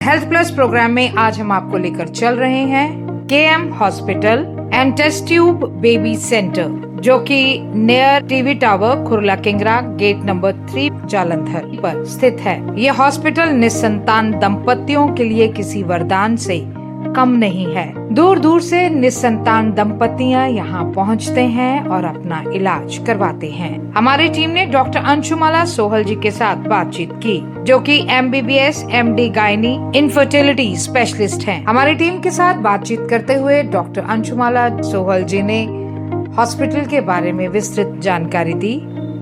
Health plus programme में आज हम आपको लेकर चल रहे हैं KM hospital and test tube baby centre, जो कि near TV tower Khurla Kingra gate number 3 Jalandhar पर स्थित है। यह हॉस्पिटल निसंतान दंपतियों के लिए किसी वरदान से कम नहीं है। दूर दूर से निसंतान दंपतियां यहाँ पहुँचते हैं और अपना इलाज करवाते हैं। हमारी टीम ने डॉक्टर अंशुमाला सोहल जी के साथ बातचीत की, जो कि MBBS MD gynae infertility specialist हैं। हमारी टीम के साथ बातचीत करते हुए डॉक्टर अंशुमाला सोहल जी ने हॉस्पिटल के बारे में विस्तृत जानकारी दी।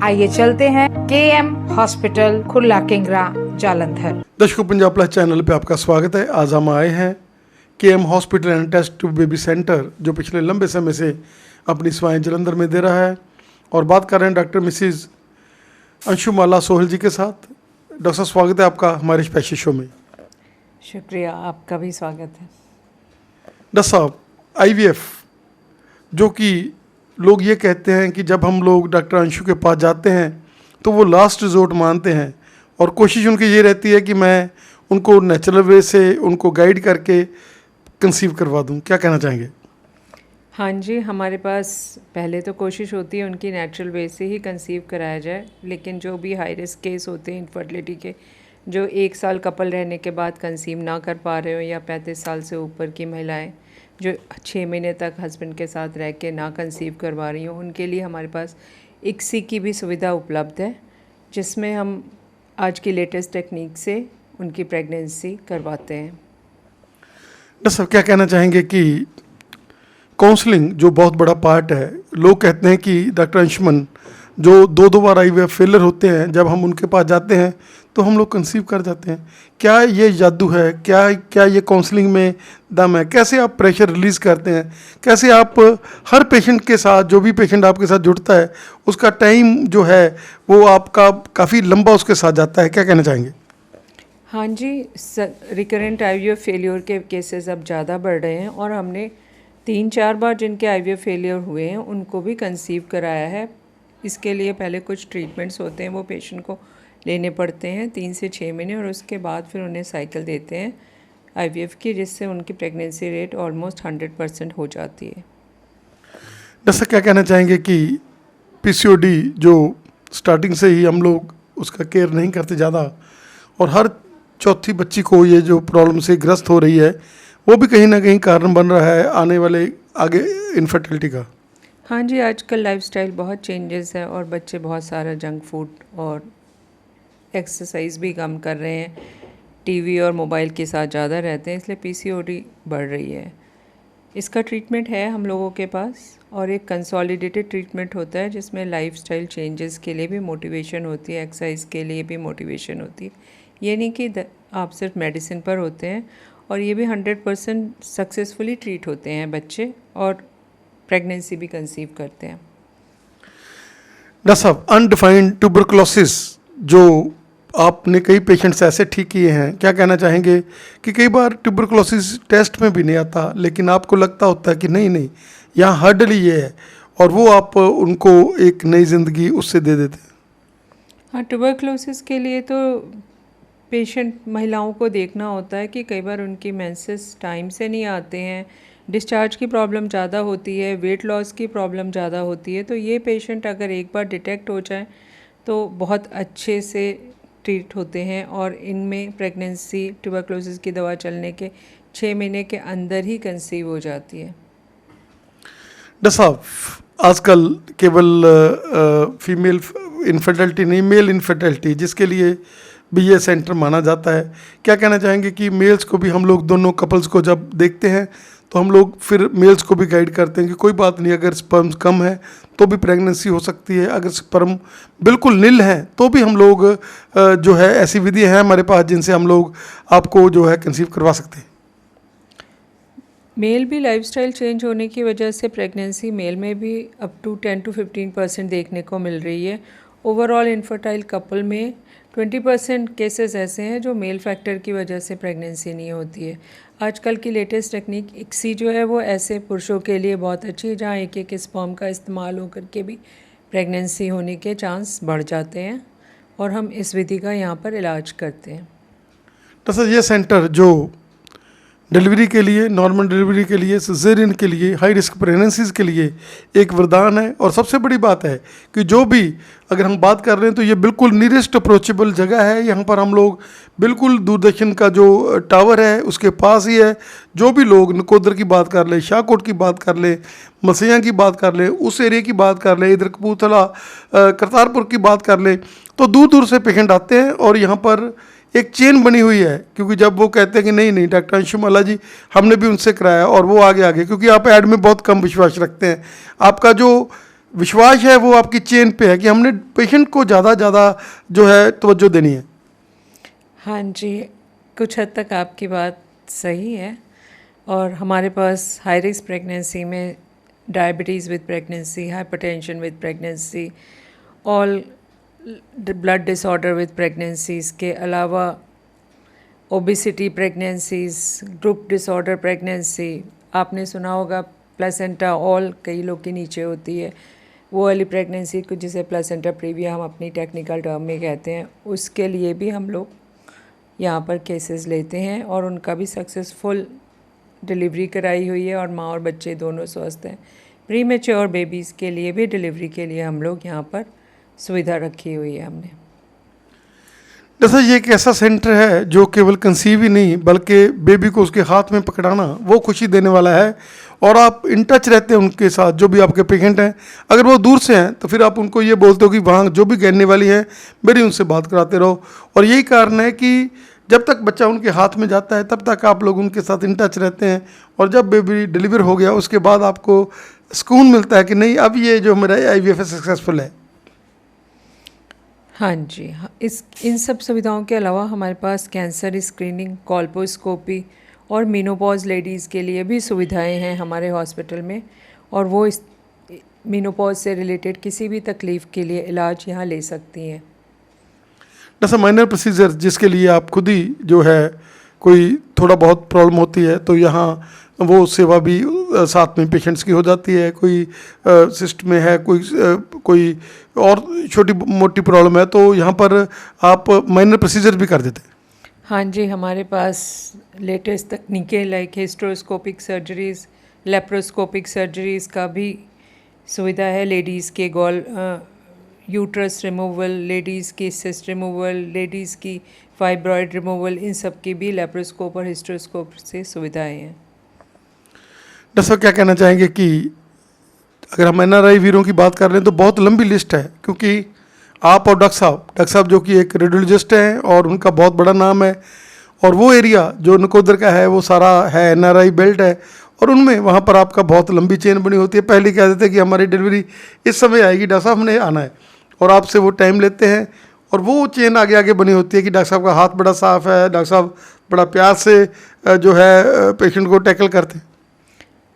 आइए चलते हैं KM हॉस्पिटल खुरला किंगरा जालंधर। दर्शकों, पंजाब प्लस चैनल पे आपका स्वागत है। आज हम आए हैं KM hospital and test tube baby centre, जो पिछले लंबे समय से अपनी सेवाएं जालंधर में दे रहा है, और बात कर रहे हैं डॉक्टर मिसिज अंशुमाला सोहल जी के साथ। डॉक्टर साहब, स्वागत है आपका हमारे स्पेशल शो में। शुक्रिया, आपका भी स्वागत है। डॉक्टर साहब, IVF, जो कि लोग ये कहते हैं कि जब हम लोग डॉक्टर अंशु के पास जाते हैं तो वो लास्ट रिजोर्ट मानते हैं, और कोशिश उनकी ये रहती है कि मैं उनको नेचुरल वे से उनको गाइड करके कंसीव करवा दूं। क्या कहना चाहेंगे? हाँ जी, हमारे पास पहले तो कोशिश होती है उनकी नेचुरल वे से ही कंसीव कराया जाए, लेकिन जो भी हाई रिस्क केस होते हैं इनफर्टिलिटी के, जो 1 साल कपल रहने के बाद कंसीव ना कर पा रहे हो, या 35 साल से ऊपर की महिलाएं जो 6 महीने तक हस्बैंड के साथ रह के ना कंसीव करवा रही हों, उनके लिए हमारे पास ICSI की भी सुविधा उपलब्ध है, जिसमें हम आज की लेटेस्ट टेक्निक से उनकी प्रेगनेंसी करवाते हैं। डॉक्टर साहब, क्या कहना चाहेंगे कि काउंसलिंग जो बहुत बड़ा पार्ट है, लोग कहते हैं कि डॉक्टर अंशुमन जो 2 बार IVF फेलर होते हैं, जब हम उनके पास जाते हैं तो हम लोग कंसीव कर जाते हैं। क्या ये जादू है? क्या ये काउंसलिंग में दम है? कैसे आप प्रेशर रिलीज़ करते हैं? कैसे आप हर पेशेंट के साथ, जो भी पेशेंट आपके साथ जुड़ता है, उसका टाइम जो है वो आपका काफ़ी लंबा उसके साथ जाता है? क्या कहना चाहेंगे? हाँ जी, रिकरेंट IVF फेलियर के केसेस अब ज़्यादा बढ़ रहे हैं, और हमने 3-4 बार जिनके IVF फेलियर हुए हैं उनको भी कंसीव कराया है। इसके लिए पहले कुछ ट्रीटमेंट्स होते हैं, वो पेशेंट को लेने पड़ते हैं 3 से 6 महीने, और उसके बाद फिर उन्हें साइकिल देते हैं IVF की, जिससे उनकी प्रेगनेंसी रेट ऑलमोस्ट 100% हो जाती है। जैसा क्या कहना चाहेंगे कि PCOD जो स्टार्टिंग से ही हम लोग उसका केयर नहीं करते ज़्यादा, और हर चौथी बच्ची को ये जो प्रॉब्लम से ग्रस्त हो रही है, वो भी कहीं ना कहीं कारण बन रहा है आने वाले आगे इनफर्टिलिटी का। हाँ जी, आजकल लाइफस्टाइल बहुत चेंजेस है, और बच्चे बहुत सारा जंक फूड और एक्सरसाइज भी कम कर रहे हैं, टीवी और मोबाइल के साथ ज़्यादा रहते हैं, इसलिए PCOD बढ़ रही है। इसका ट्रीटमेंट है हम लोगों के पास, और एक कंसोलिडेटेड ट्रीटमेंट होता है जिसमें लाइफस्टाइल चेंजेस के लिए भी मोटिवेशन होती है, एक्सरसाइज के लिए भी मोटिवेशन होती है। ये नहीं कि आप सिर्फ मेडिसिन पर होते हैं, और ये भी 100% सक्सेसफुली ट्रीट होते हैं बच्चे, और प्रेगनेंसी भी कंसीव करते हैं। डॉक्टर साहब, अनडिफाइंड ट्यूबरकुलोसिस जो आपने कई पेशेंट्स ऐसे ठीक किए हैं, क्या कहना चाहेंगे कि कई बार ट्यूबरकुलोसिस टेस्ट में भी नहीं आता, लेकिन आपको लगता होता है कि नहीं यहाँ हर्डल ही ये है, और वो आप उनको एक नई ज़िंदगी उससे दे देते हैं? हाँ, ट्यूबरकुलोसिस के लिए तो पेशेंट महिलाओं को देखना होता है कि कई बार उनकी मेंसेस टाइम से नहीं आते हैं, डिस्चार्ज की प्रॉब्लम ज़्यादा होती है, वेट लॉस की प्रॉब्लम ज़्यादा होती है, तो ये पेशेंट अगर एक बार डिटेक्ट हो जाए तो बहुत अच्छे से ट्रीट होते हैं, और इनमें प्रेगनेंसी ट्यूबरकुलोसिस की दवा चलने के 6 महीने के अंदर ही कंसीव हो जाती है। डॉक्टर साहब, आजकल केवल फीमेल इनफर्टिलिटी नहीं, मेल इनफर्टिलिटी, जिसके लिए भी ये सेंटर माना जाता है, क्या कहना चाहेंगे कि मेल्स को भी हम लोग, दोनों कपल्स को जब देखते हैं तो हम लोग फिर मेल्स को भी गाइड करते हैं कि कोई बात नहीं, अगर स्पर्म कम है तो भी प्रेगनेंसी हो सकती है, अगर स्पर्म बिल्कुल नील है तो भी हम लोग जो है ऐसी विधि है हमारे पास जिनसे हम लोग आपको जो है कंसीव करवा सकते हैं? मेल भी लाइफस्टाइल चेंज होने की वजह से प्रेगनेंसी मेल में भी अप टू 10 to 15% देखने को मिल रही है। ओवरऑल इनफर्टाइल कपल में 20% केसेस ऐसे हैं जो मेल फैक्टर की वजह से प्रेगनेंसी नहीं होती है। आजकल की लेटेस्ट टेक्निक ICSI जो है वो ऐसे पुरुषों के लिए बहुत अच्छी है, जहाँ एक स्पर्म का इस्तेमाल होकर के भी प्रेगनेंसी होने के चांस बढ़ जाते हैं, और हम इस विधि का यहाँ पर इलाज करते हैं। डॉक्टर साहब ये सेंटर जो डिलीवरी के लिए, नॉर्मल डिलीवरी के लिए, सिजेरियन के लिए, हाई रिस्क प्रेगनेंसीज़ के लिए एक वरदान है। और सबसे बड़ी बात है कि जो भी अगर हम बात कर रहे हैं तो ये बिल्कुल नियरेस्ट अप्रोचेबल जगह है। यहाँ पर हम लोग बिल्कुल दूरदर्शन का जो टावर है उसके पास ही है। जो भी लोग नकोदर की बात कर ले, शाहकोट की बात कर ले, मसैया की बात कर ले, उस एरिया की बात कर ले, इधर कपूरथला करतारपुर की बात कर ले, तो दूर दूर से पेशेंट आते हैं। और यहाँ पर एक चेन बनी हुई है, क्योंकि जब वो कहते हैं कि नहीं नहीं डॉक्टर अंशुमाला जी हमने भी उनसे कराया और वो आगे, क्योंकि आप ऐड में बहुत कम विश्वास रखते हैं। आपका जो विश्वास है वो आपकी चेन पे है कि हमने पेशेंट को ज़्यादा जो है तवज्जो देनी है। हाँ जी, कुछ हद तक आपकी बात सही है। और हमारे पास हाई रिस्क प्रेगनेंसी में diabetes with pregnancy, hypertension with pregnancy, all blood disorder with pregnancies के अलावा obesity pregnancies, group disorder pregnancy, आपने सुना होगा प्लेसेंटा ऑल कई लोग के नीचे होती है, वो वाली प्रेगनेंसी को जिसे प्लेसेंटा प्रीविया हम अपनी टेक्निकल टर्म में कहते हैं, उसके लिए भी हम लोग यहाँ पर केसेस लेते हैं और उनका भी सक्सेसफुल डिलीवरी कराई हुई है और माँ और बच्चे दोनों स्वस्थ हैं। प्री मैच्योर बेबीज़ के लिए भी डिलीवरी के लिए हम लोग यहाँ पर सुविधा रखी हुई है हमने। जैसा ये एक ऐसा सेंटर है जो केवल कंसीव ही नहीं बल्कि बेबी को उसके हाथ में पकड़ाना वो खुशी देने वाला है। और आप इन टच रहते हैं उनके साथ, जो भी आपके पेशेंट हैं। अगर वो दूर से हैं तो फिर आप उनको ये बोलते हो कि वहाँ जो भी कहने वाली हैं मेरी उनसे बात कराते रहो। और यही कारण है कि जब तक बच्चा उनके हाथ में जाता है तब तक आप लोग उनके साथ इन टच रहते हैं। और जब बेबी डिलीवर हो गया उसके बाद आपको सुकून मिलता है कि नहीं अब ये जो मेरा IVF सक्सेसफुल है। हाँ जी, हाँ, इन सब सुविधाओं के अलावा हमारे पास कैंसर स्क्रीनिंग, कॉल्पोस्कोपी और मीनोपॉज लेडीज़ के लिए भी सुविधाएं हैं हमारे हॉस्पिटल में। और वो इस मीनोपॉज से रिलेटेड किसी भी तकलीफ़ के लिए इलाज यहाँ ले सकती हैं। जैसा माइनर प्रोसीजर जिसके लिए आप खुद ही जो है कोई थोड़ा बहुत प्रॉब्लम होती है तो यहाँ वो सेवा भी साथ में पेशेंट्स की हो जाती है। कोई सिस्ट में है, कोई और छोटी मोटी प्रॉब्लम है तो यहाँ पर आप माइनर प्रोसीजर भी कर देते हैं। हाँ जी, हमारे पास लेटेस्ट तकनीकें like hysteroscopic surgeries, laparoscopic surgeries का भी सुविधा है। लेडीज़ के यूट्रस रिमूवल, लेडीज़ की सिस्ट रिमूवल, लेडीज़ की फाइब्रॉयड रिमूवल, इन सब की भी लेप्रोस्कोप और हिस्ट्रोस्कोप से सुविधाएं हैं। डॉक्टर साहब क्या कहना चाहेंगे कि अगर हम NRI वीरों की बात कर रहे हैं तो बहुत लंबी लिस्ट है, क्योंकि आप और डॉक्टर साहब जो कि एक रेडियोलॉजिस्ट हैं और उनका बहुत बड़ा नाम है। और वो एरिया जो नकोदर का है वो सारा है NRI बेल्ट है और उनमें वहाँ पर आपका बहुत लंबी चेन बनी होती है। पहले कह देते कि हमारी डिलीवरी इस समय आएगी, डॉक्टर साहब हमने आना है, और आपसे वो टाइम लेते हैं और वो चेन आगे आगे बनी होती है कि डॉक्टर साहब का हाथ बड़ा साफ़ है, डॉक्टर साहब बड़ा प्यार से जो है पेशेंट को टैकल करते हैं।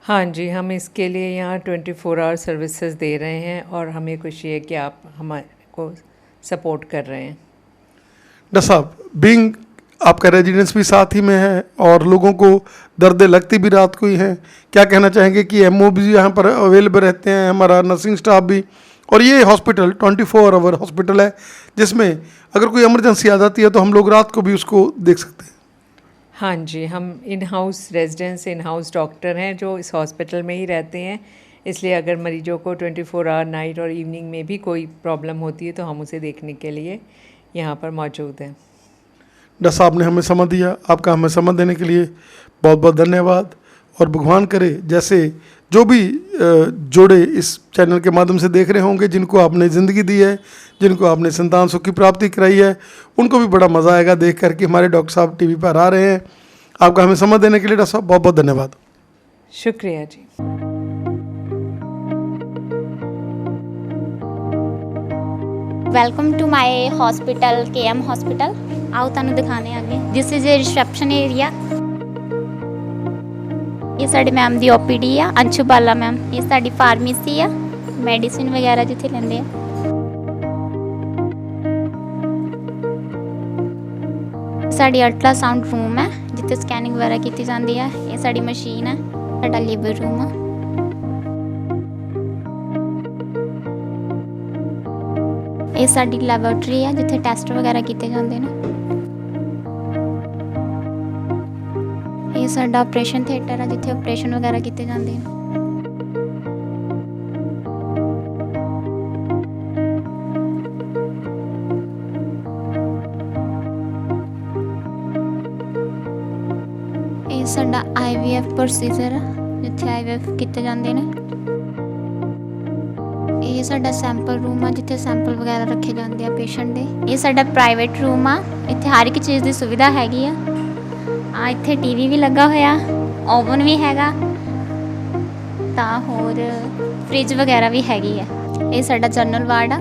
हाँ जी, हम इसके लिए यहाँ 24 आवर सर्विसेज दे रहे हैं और हमें खुशी है कि आप हमारे को सपोर्ट कर रहे हैं। डॉक्टर साहब बीइंग आपका रेजिडेंस भी साथ ही में है और लोगों को दर्द लगती भी रात को ही हैं, क्या कहना चाहेंगे कि MO भी यहाँ पर अवेलेबल रहते हैं, हमारा नर्सिंग स्टाफ भी। और ये हॉस्पिटल 24 आवर हॉस्पिटल है जिसमें अगर कोई इमरजेंसी आ जाती है तो हम लोग रात को भी उसको देख सकते हैं। हाँ जी, हम in house residence, in house doctor हैं जो इस हॉस्पिटल में ही रहते हैं, इसलिए अगर मरीजों को 24 आवर नाइट और इवनिंग में भी कोई प्रॉब्लम होती है तो हम उसे देखने के लिए यहाँ पर मौजूद हैं। डॉक्टर साहब ने हमें समय दिया, आपका हमें समय देने के लिए बहुत बहुत धन्यवाद। और भगवान करे जैसे जो भी जोड़े इस चैनल के माध्यम से देख रहे होंगे, जिनको आपने ज़िंदगी दी है, जिनको आपने संतान सुख की प्राप्ति कराई है, उनको भी बड़ा मज़ा आएगा देख करके हमारे डॉक्टर साहब TV पर आ रहे हैं। आपका हमें समय देने के लिए डॉक्टर साहब बहुत बहुत धन्यवाद। शुक्रिया जी। Welcome to my hospital KM hospital. आओ तुहानू दिखाने आगे। This is a reception area. ये साडी मैम दी OPD आ, अंशु बाला मैम। ये साडी फार्मेसी आ, मेडिसिन वगैरह जिथे लेंदे आ। साडी अल्ट्रासाउंड रूम है जिथे स्कैनिंग वगैरह की जाती है। ये साडी मशीन है। साडा लेबर रूम है। ये साडी लैबोरेटरी है जिथे टेस्ट वगैरह किए जाते हैं। ਇਹ ਸਾਡਾ ਆਪਰੇਸ਼ਨ ਥੀਏਟਰ ਆ ਜਿੱਥੇ ਆਪਰੇਸ਼ਨ ਵਗੈਰਾ ਕੀਤੇ ਜਾਂਦੇ ਨੇ। ਇਹ ਸਾਡਾ IVF ਪ੍ਰੋਸੀਜਰ ਆ ਜਿੱਥੇ IVF ਕੀਤੇ ਜਾਂਦੇ ਨੇ। ਇਹ ਸਾਡਾ ਸੈਂਪਲ ਰੂਮ ਆ ਜਿੱਥੇ ਸੈਂਪਲ ਵਗੈਰਾ ਰੱਖੇ ਜਾਂਦੇ ਆ ਪੇਸ਼ੈਂਟ ਦੇ। ਇਹ ਸਾਡਾ ਪ੍ਰਾਈਵੇਟ ਰੂਮ ਆ, ਇੱਥੇ ਹਰ ਇੱਕ ਚੀਜ਼ ਦੀ ਸੁਵਿਧਾ ਹੈਗੀ ਆ। ਇੱਥੇ TV ਵੀ ਲੱਗਾ ਹੋਇਆ, ਓਵਨ ਵੀ ਹੈਗਾ, ਤਾਂ ਹੋਰ ਫ੍ਰਿਜ ਵਗੈਰਾ ਵੀ ਹੈਗੀ ਆ। ਇਹ ਸਾਡਾ ਜਨਰਲ ਵਾਰਡ ਆ।